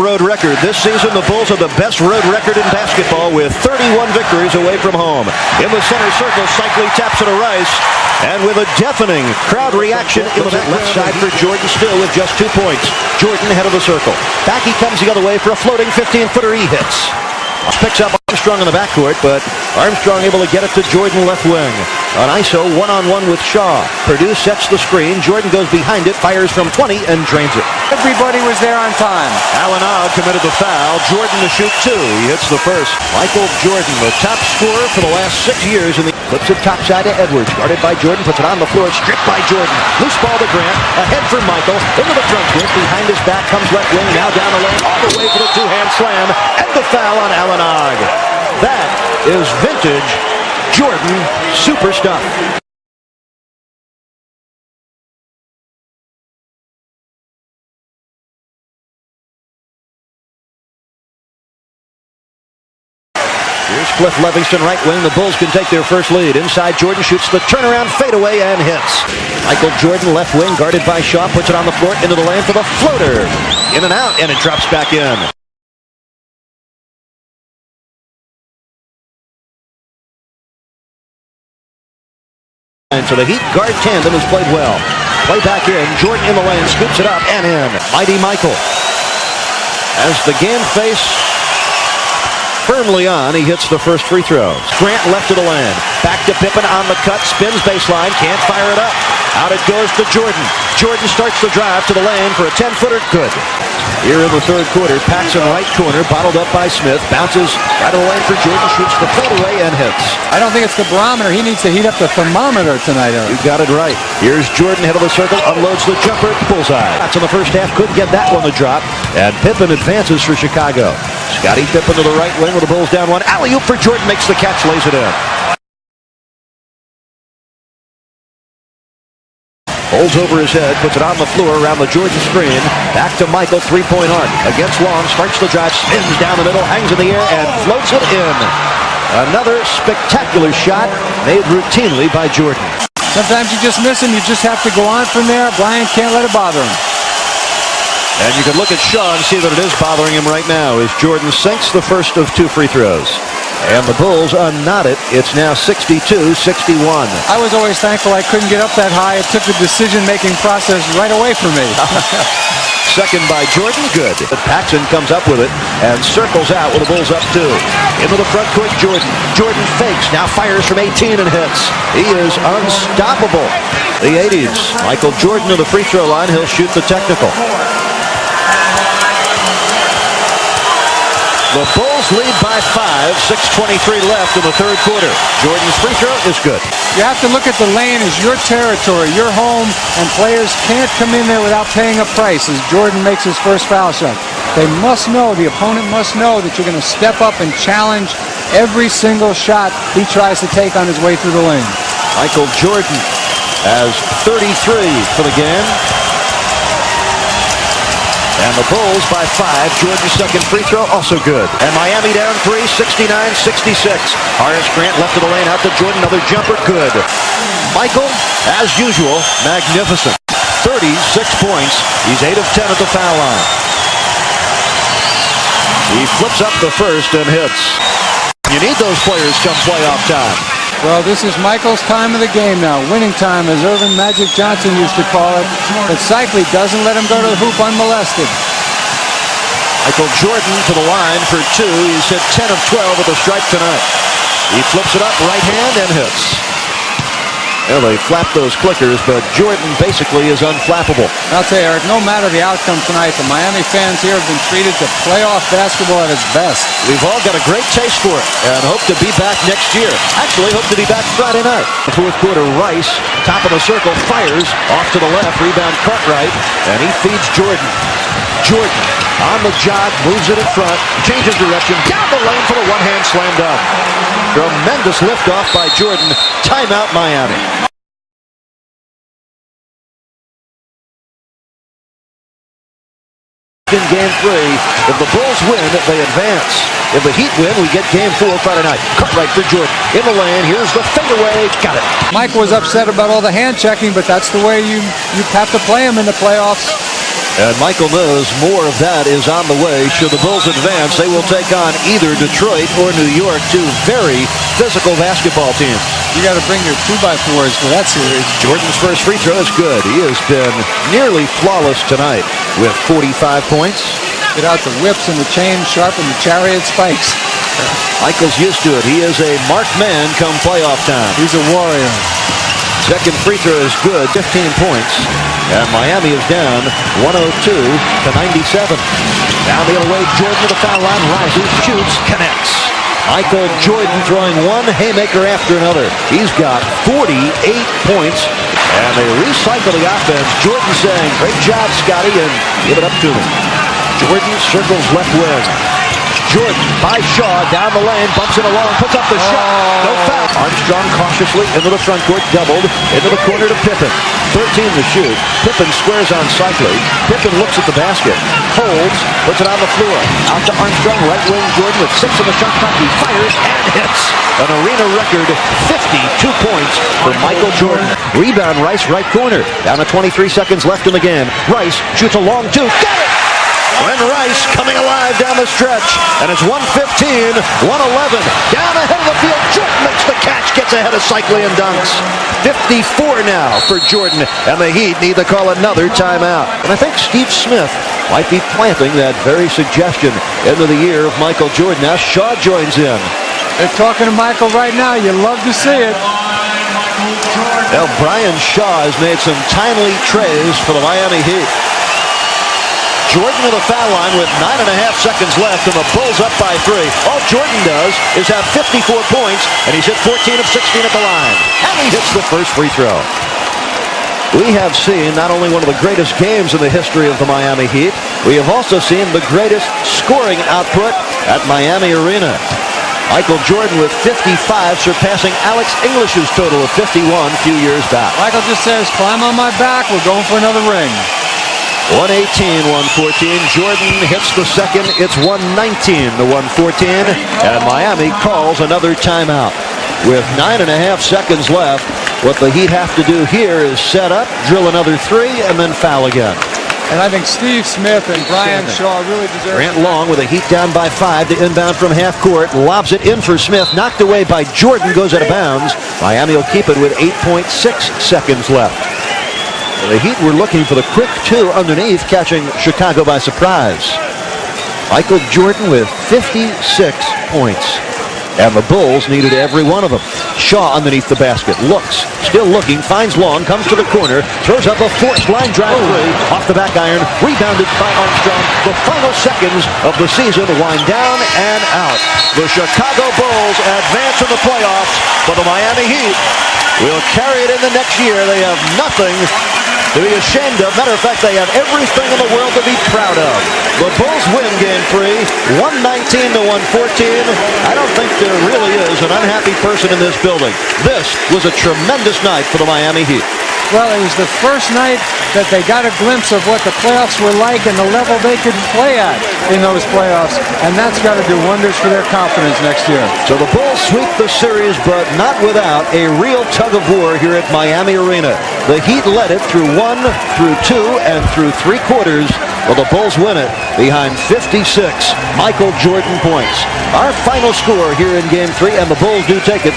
road record. This season, the Bulls have the best road record in basketball with 31 victories away from home. In the center circle, Cycli taps it to Rice. And with a deafening crowd reaction in the left side for Jordan still with just 2 points. Jordan head of the circle. Back he comes the other way for a floating 15-footer he hits. Picks up Armstrong in the backcourt, but Armstrong able to get it to Jordan left wing. On ISO, one-on-one with Shaw. Purdue sets the screen. Jordan goes behind it, fires from 20, and drains it. Everybody was there on time. Alan Ogg committed the foul. Jordan to shoot 2. He hits the first. Michael Jordan, the top scorer for the last 6 years. Flips it topside to Edwards. Guarded by Jordan. Puts it on the floor. Stripped by Jordan. Loose ball to Grant. Ahead for Michael. Into the front court. Behind his back comes left wing. Now down the lane. All the way for the two-hand slam. And the foul on Alan Ogg. That is vintage Jordan super stuff. Here's Cliff Levingston, right wing. The Bulls can take their first lead. Inside, Jordan shoots the turnaround fadeaway and hits. Michael Jordan, left wing, guarded by Shaw, puts it on the floor, into the lane for the floater. In and out, and it drops back in. And so the Heat guard tandem has played well. Play back in. Jordan in the lane, scoops it up and in. Mighty Michael. As the game face firmly on, he hits the first free throw. Grant left of the lane. Back to Pippen on the cut. Spins baseline. Can't fire it up. Out it goes to Jordan. Jordan starts the drive to the lane for a 10-footer. Good. Here in the third quarter, Paxson right corner, bottled up by Smith. Bounces right of the lane for Jordan. Shoots the fadeaway and hits. I don't think it's the barometer. He needs to heat up the thermometer tonight, Eric. You got it right. Here's Jordan, head of the circle. Unloads the jumper. Bullseye. That's in the first half. Couldn't get that one to drop. And Pippen advances for Chicago. Scottie Pippen to the right wing with the Bulls down one. Alley-oop for Jordan. Makes the catch. Lays it in. Holds over his head, puts it on the floor around the Georgia screen. Back to Michael, three-point arc. Against Long, starts the drive, spins down the middle, hangs in the air, and floats it in. Another spectacular shot made routinely by Jordan. Sometimes you just miss him. You just have to go on from there. Bryant can't let it bother him. And you can look at Shaw and see that it is bothering him right now as Jordan sinks the first of 2 free throws. And the Bulls unknot it. It's now 62-61. I was always thankful I couldn't get up that high. It took the decision-making process right away from me. Second by Jordan, good. But Paxson comes up with it and circles out with the Bulls up 2. Into the front court, Jordan. Jordan fakes, now fires from 18 and hits. He is unstoppable. The 80s. Michael Jordan to the free throw line. He'll shoot the technical. The Bulls lead by 5, 6:23 left in the third quarter. Jordan's free throw is good. You have to look at the lane as your territory, your home, and players can't come in there without paying a price as Jordan makes his first foul shot. They must know, the opponent must know that you're going to step up and challenge every single shot he tries to take on his way through the lane. Michael Jordan has 33 for the game. And the Bulls by 5. Jordan's second free throw, also good. And Miami down 3, 69-66. Horace Grant left of the lane, out to Jordan. Another jumper, good. Michael, as usual, magnificent. 36 points. He's 8 of 10 at the foul line. He flips up the first and hits. You need those players come playoff time. Well, this is Michael's time of the game now. Winning time, as Irvin Magic Johnson used to call it. But Cycli doesn't let him go to the hoop unmolested. Michael Jordan to the line for 2. He's hit 10 of 12 with a strike tonight. He flips it up, right hand, and hits. Well, they flap those clickers, but Jordan basically is unflappable. I'll tell you, Eric, no matter the outcome tonight, the Miami fans here have been treated to playoff basketball at its best. We've all got a great taste for it and hope to be back next year. Actually, hope to be back Friday night. Fourth quarter, Rice, top of the circle, fires off to the left, rebound Cartwright, and he feeds Jordan. Jordan on the jog, moves it in front, changes direction, down the lane for the one-hand slam dunk. Tremendous liftoff by Jordan. Timeout, Miami. In game 3, if the Bulls win, they advance. If the Heat win, we get game 4 Friday night. Cartwright for Jordan. In the lane, here's the fadeaway. Got it. Mike was upset about all the hand checking, but that's the way you have to play him in the playoffs. And Michael knows more of that is on the way. Should the Bulls advance, they will take on either Detroit or New York, two very physical basketball teams. You got to bring your 2x4s for that series. Jordan's first free throw is good. He has been nearly flawless tonight with 45 points. Get out the whips and the chains, sharpen the chariot spikes. Michael's used to it. He is a marked man come playoff time. He's a warrior. Second free throw is good, 15 points. And Miami is down 102 to 97. Down the other way, Jordan to the foul line, rises, shoots, connects. Michael Jordan throwing one haymaker after another. He's got 48 points. And they recycle the offense. Jordan saying, great job, Scotty, and give it up to them. Jordan circles left wing. Jordan by Shaw down the lane, bumps it along, puts up the shot. No foul. Armstrong cautiously into the front court, doubled into the corner to Pippen. 13 to shoot. Pippen squares on Cycli. Pippen looks at the basket, holds, puts it on the floor. Out to Armstrong, right wing. Jordan with 6 in the shot clock. He fires and hits. An arena record 52 points for Michael Jordan. Rebound Rice, right corner. Down to 23 seconds left in the game. Rice shoots a long two. Got it! When Rice coming alive down the stretch, and it's 1:15, 1:11, down ahead of the field. Jordan makes the catch, gets ahead of Cycli and dunks. 54 now for Jordan, and the Heat need to call another timeout. And I think Steve Smith might be planting that very suggestion into the year of Michael Jordan. Now Shaw joins in. They're talking to Michael right now. You love to see it. Now Brian Shaw has made some timely trays for the Miami Heat. Jordan to the foul line with 9.5 seconds left, and the Bulls up by 3. All Jordan does is have 54 points, and he's hit 14 of 16 at the line. And he hits the first free throw. We have seen not only one of the greatest games in the history of the Miami Heat, we have also seen the greatest scoring output at Miami Arena. Michael Jordan with 55, surpassing Alex English's total of 51 a few years back. Michael just says, climb on my back, we're going for another ring. 118, 114. Jordan hits the second. It's 119 to 114. And Miami calls another timeout. With 9.5 seconds left, what the Heat have to do here is set up, drill another 3, and then foul again. And I think Steve Smith and Brian Shaw really deserve it. Grant Long with a Heat down by 5 to inbound from half court. Lobs it in for Smith. Knocked away by Jordan. Goes out of bounds. Miami will keep it with 8.6 seconds left. The Heat were looking for the quick 2 underneath, catching Chicago by surprise. Michael Jordan with 56 points. And the Bulls needed every one of them. Shaw underneath the basket. Looks. Still looking. Finds Long. Comes to the corner. Throws up a forced line drive 3. Off the back iron. Rebounded by Armstrong. The final seconds of the season wind down and out. The Chicago Bulls advance in the playoffs, for the Miami Heat will carry it in the next year. They have nothing to be ashamed of. Matter of fact, they have everything in the world to be proud of. The Bulls win game 3, 119 to 114. I don't think there really is an unhappy person in this building. This was a tremendous night for the Miami Heat. Well, it was the first night that they got a glimpse of what the playoffs were like and the level they could play at in those playoffs. And that's got to do wonders for their confidence next year. So the Bulls sweep the series, but not without a real tug of war here at Miami Arena. The Heat led it through 1, through 2, and through 3 quarters. Well, the Bulls win it behind 56 Michael Jordan points. Our final score here in Game 3, and the Bulls do take it 3.